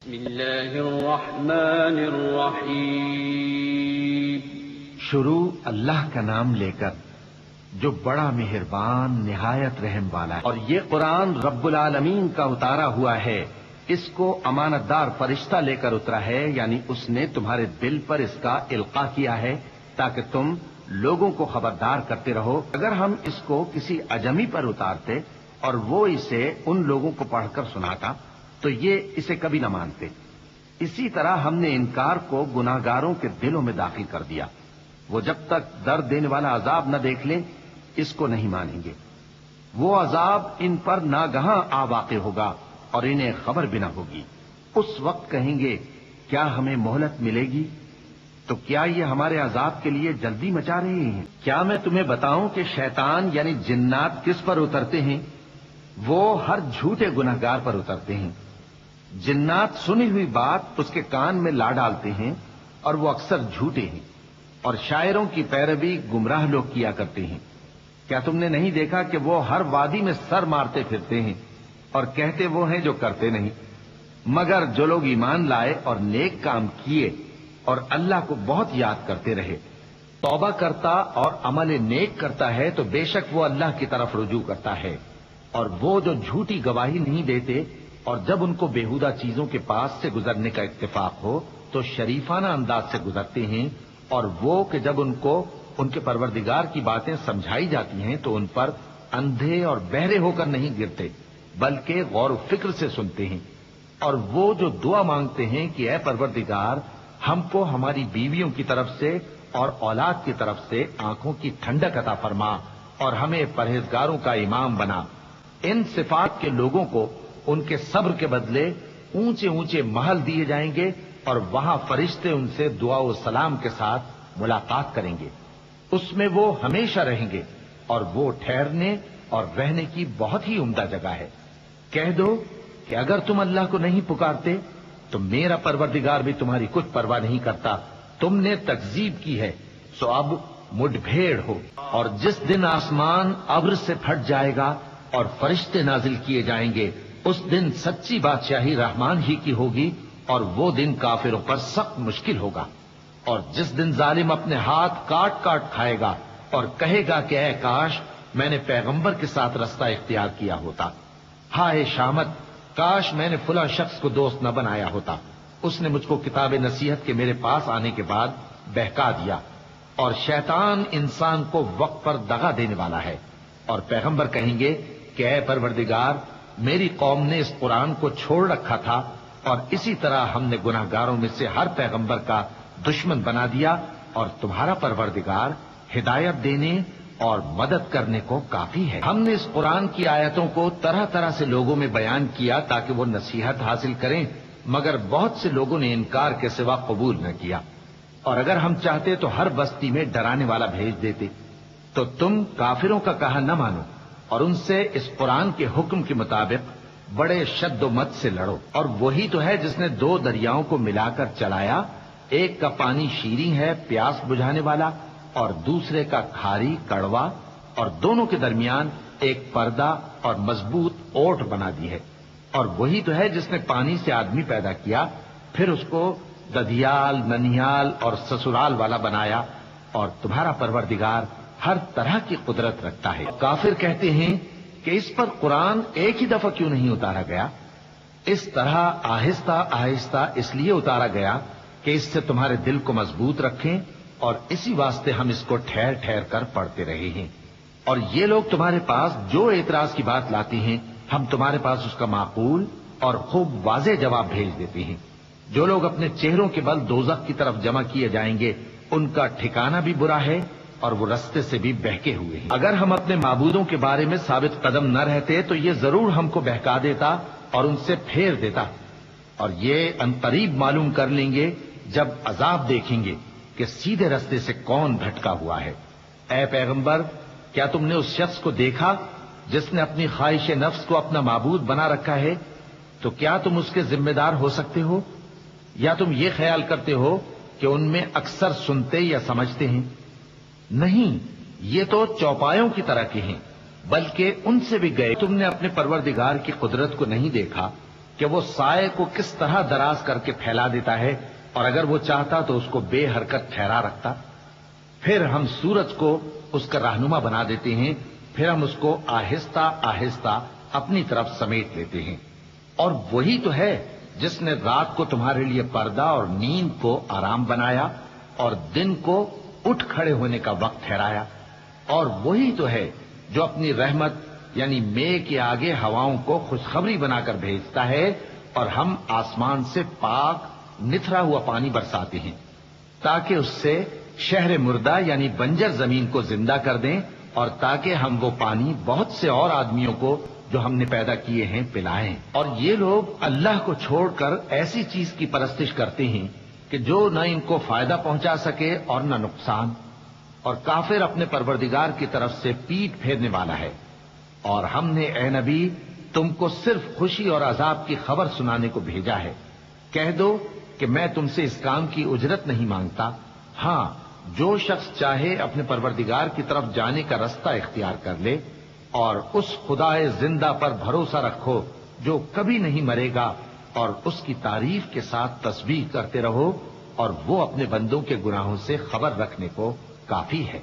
بسم اللہ الرحمن الرحیم۔ شروع اللہ کا نام لے کر جو بڑا مہربان نہایت رحم والا ہے۔ اور یہ قرآن رب العالمین کا اتارا ہوا ہے، اس کو امانت دار فرشتہ لے کر اترا ہے، یعنی اس نے تمہارے دل پر اس کا القاء کیا ہے تاکہ تم لوگوں کو خبردار کرتے رہو۔ اگر ہم اس کو کسی اجمی پر اتارتے اور وہ اسے ان لوگوں کو پڑھ کر سناتا تو یہ اسے کبھی نہ مانتے۔ اسی طرح ہم نے انکار کو گناہگاروں کے دلوں میں داخل کر دیا، وہ جب تک درد دینے والا عذاب نہ دیکھ لیں اس کو نہیں مانیں گے۔ وہ عذاب ان پر ناگہاں آ واقع ہوگا اور انہیں خبر بھی نہ ہوگی۔ اس وقت کہیں گے کیا ہمیں مہلت ملے گی؟ تو کیا یہ ہمارے عذاب کے لیے جلدی مچا رہے ہیں؟ کیا میں تمہیں بتاؤں کہ شیطان یعنی جنات کس پر اترتے ہیں؟ وہ ہر جھوٹے گنہگار پر اترتے ہیں۔ جنات سنی ہوئی بات اس کے کان میں لا ڈالتے ہیں اور وہ اکثر جھوٹے ہیں، اور شاعروں کی پیروی گمراہ لوگ کیا کرتے ہیں۔ کیا تم نے نہیں دیکھا کہ وہ ہر وادی میں سر مارتے پھرتے ہیں اور کہتے وہ ہیں جو کرتے نہیں؟ مگر جو لوگ ایمان لائے اور نیک کام کیے اور اللہ کو بہت یاد کرتے رہے، توبہ کرتا اور عمل نیک کرتا ہے تو بے شک وہ اللہ کی طرف رجوع کرتا ہے۔ اور وہ جو جھوٹی گواہی نہیں دیتے اور جب ان کو بےہودہ چیزوں کے پاس سے گزرنے کا اتفاق ہو تو شریفانہ انداز سے گزرتے ہیں، اور وہ کہ جب ان کو ان کے پروردگار کی باتیں سمجھائی جاتی ہیں تو ان پر اندھے اور بہرے ہو کر نہیں گرتے بلکہ غور و فکر سے سنتے ہیں۔ اور وہ جو دعا مانگتے ہیں کہ اے پروردگار ہم کو ہماری بیویوں کی طرف سے اور اولاد کی طرف سے آنکھوں کی ٹھنڈک عطا فرما اور ہمیں پرہیزگاروں کا امام بنا، ان صفات کے لوگوں کو ان کے صبر کے بدلے اونچے اونچے محل دیے جائیں گے، اور وہاں فرشتے ان سے دعا و سلام کے ساتھ ملاقات کریں گے۔ اس میں وہ ہمیشہ رہیں گے، اور وہ ٹھہرنے اور رہنے کی بہت ہی عمدہ جگہ ہے۔ کہہ دو کہ اگر تم اللہ کو نہیں پکارتے تو میرا پروردگار بھی تمہاری کچھ پرواہ نہیں کرتا۔ تم نے تکذیب کی ہے سو اب مڈ بھیڑ ہو۔ اور جس دن آسمان ابر سے پھٹ جائے گا اور فرشتے نازل کیے جائیں گے، اس دن سچی بادشاہی رحمان ہی کی ہوگی، اور وہ دن کافروں پر سخت مشکل ہوگا۔ اور جس دن ظالم اپنے ہاتھ کاٹ کاٹ کھائے گا اور کہے گا کہ اے کاش میں نے پیغمبر کے ساتھ رستہ اختیار کیا ہوتا، ہائے شامت کاش میں نے فلاں شخص کو دوست نہ بنایا ہوتا، اس نے مجھ کو کتاب نصیحت کے میرے پاس آنے کے بعد بہکا دیا۔ اور شیطان انسان کو وقت پر دغا دینے والا ہے۔ اور پیغمبر کہیں گے کہ اے پروردگار میری قوم نے اس قرآن کو چھوڑ رکھا تھا، اور اسی طرح ہم نے گناہگاروں میں سے ہر پیغمبر کا دشمن بنا دیا، اور تمہارا پروردگار ہدایت دینے اور مدد کرنے کو کافی ہے۔ ہم نے اس قرآن کی آیتوں کو طرح طرح سے لوگوں میں بیان کیا تاکہ وہ نصیحت حاصل کریں، مگر بہت سے لوگوں نے انکار کے سوا قبول نہ کیا۔ اور اگر ہم چاہتے تو ہر بستی میں ڈرانے والا بھیج دیتے۔ تو تم کافروں کا کہا نہ مانو اور ان سے اس قرآن کے حکم کے مطابق بڑے شد و مت سے لڑو۔ اور وہی تو ہے جس نے دو دریاؤں کو ملا کر چلایا، ایک کا پانی شیریں ہے پیاس بجھانے والا، اور دوسرے کا کھاری کڑوا، اور دونوں کے درمیان ایک پردہ اور مضبوط اوٹ بنا دی ہے۔ اور وہی تو ہے جس نے پانی سے آدمی پیدا کیا، پھر اس کو ددھیال ننیال اور سسرال والا بنایا، اور تمہارا پروردگار ہر طرح کی قدرت رکھتا ہے۔ کافر کہتے ہیں کہ اس پر قرآن ایک ہی دفعہ کیوں نہیں اتارا گیا؟ اس طرح آہستہ آہستہ اس لیے اتارا گیا کہ اس سے تمہارے دل کو مضبوط رکھیں، اور اسی واسطے ہم اس کو ٹھہر ٹھہر کر پڑھتے رہے ہیں۔ اور یہ لوگ تمہارے پاس جو اعتراض کی بات لاتے ہیں ہم تمہارے پاس اس کا معقول اور خوب واضح جواب بھیج دیتے ہیں۔ جو لوگ اپنے چہروں کے بل دوزخ کی طرف جمع کیے جائیں گے ان کا ٹھکانہ بھی برا ہے، اور وہ رستے سے بھی بہکے ہوئے ہیں۔ اگر ہم اپنے معبودوں کے بارے میں ثابت قدم نہ رہتے تو یہ ضرور ہم کو بہکا دیتا اور ان سے پھیر دیتا، اور یہ عنقریب معلوم کر لیں گے جب عذاب دیکھیں گے کہ سیدھے رستے سے کون بھٹکا ہوا ہے۔ اے پیغمبر کیا تم نے اس شخص کو دیکھا جس نے اپنی خواہش نفس کو اپنا معبود بنا رکھا ہے؟ تو کیا تم اس کے ذمہ دار ہو سکتے ہو؟ یا تم یہ خیال کرتے ہو کہ ان میں اکثر سنتے یا سمجھتے ہیں؟ نہیں، یہ تو چوپایوں کی طرح کے ہیں، بلکہ ان سے بھی گئے۔ تم نے اپنے پروردگار کی قدرت کو نہیں دیکھا کہ وہ سائے کو کس طرح دراز کر کے پھیلا دیتا ہے، اور اگر وہ چاہتا تو اس کو بے حرکت ٹھہرا رکھتا۔ پھر ہم سورج کو اس کا رہنما بنا دیتے ہیں، پھر ہم اس کو آہستہ آہستہ اپنی طرف سمیٹ لیتے ہیں۔ اور وہی تو ہے جس نے رات کو تمہارے لیے پردہ اور نیند کو آرام بنایا اور دن کو اٹھ کھڑے ہونے کا وقت ٹھہرایا۔ اور وہی تو ہے جو اپنی رحمت یعنی مے کے آگے ہواؤں کو خوشخبری بنا کر بھیجتا ہے، اور ہم آسمان سے پاک نتھرا ہوا پانی برساتے ہیں تاکہ اس سے شہر مردہ یعنی بنجر زمین کو زندہ کر دیں، اور تاکہ ہم وہ پانی بہت سے اور آدمیوں کو جو ہم نے پیدا کیے ہیں پلائیں۔ اور یہ لوگ اللہ کو چھوڑ کر ایسی چیز کی پرستش کرتے ہیں کہ جو نہ ان کو فائدہ پہنچا سکے اور نہ نقصان، اور کافر اپنے پروردگار کی طرف سے پیٹ پھیرنے والا ہے۔ اور ہم نے اے نبی تم کو صرف خوشی اور عذاب کی خبر سنانے کو بھیجا ہے۔ کہہ دو کہ میں تم سے اس کام کی اجرت نہیں مانگتا، ہاں جو شخص چاہے اپنے پروردگار کی طرف جانے کا رستہ اختیار کر لے، اور اس خدائے زندہ پر بھروسہ رکھو جو کبھی نہیں مرے گا، اور اس کی تعریف کے ساتھ تسبیح کرتے رہو، اور وہ اپنے بندوں کے گناہوں سے خبر رکھنے کو کافی ہے۔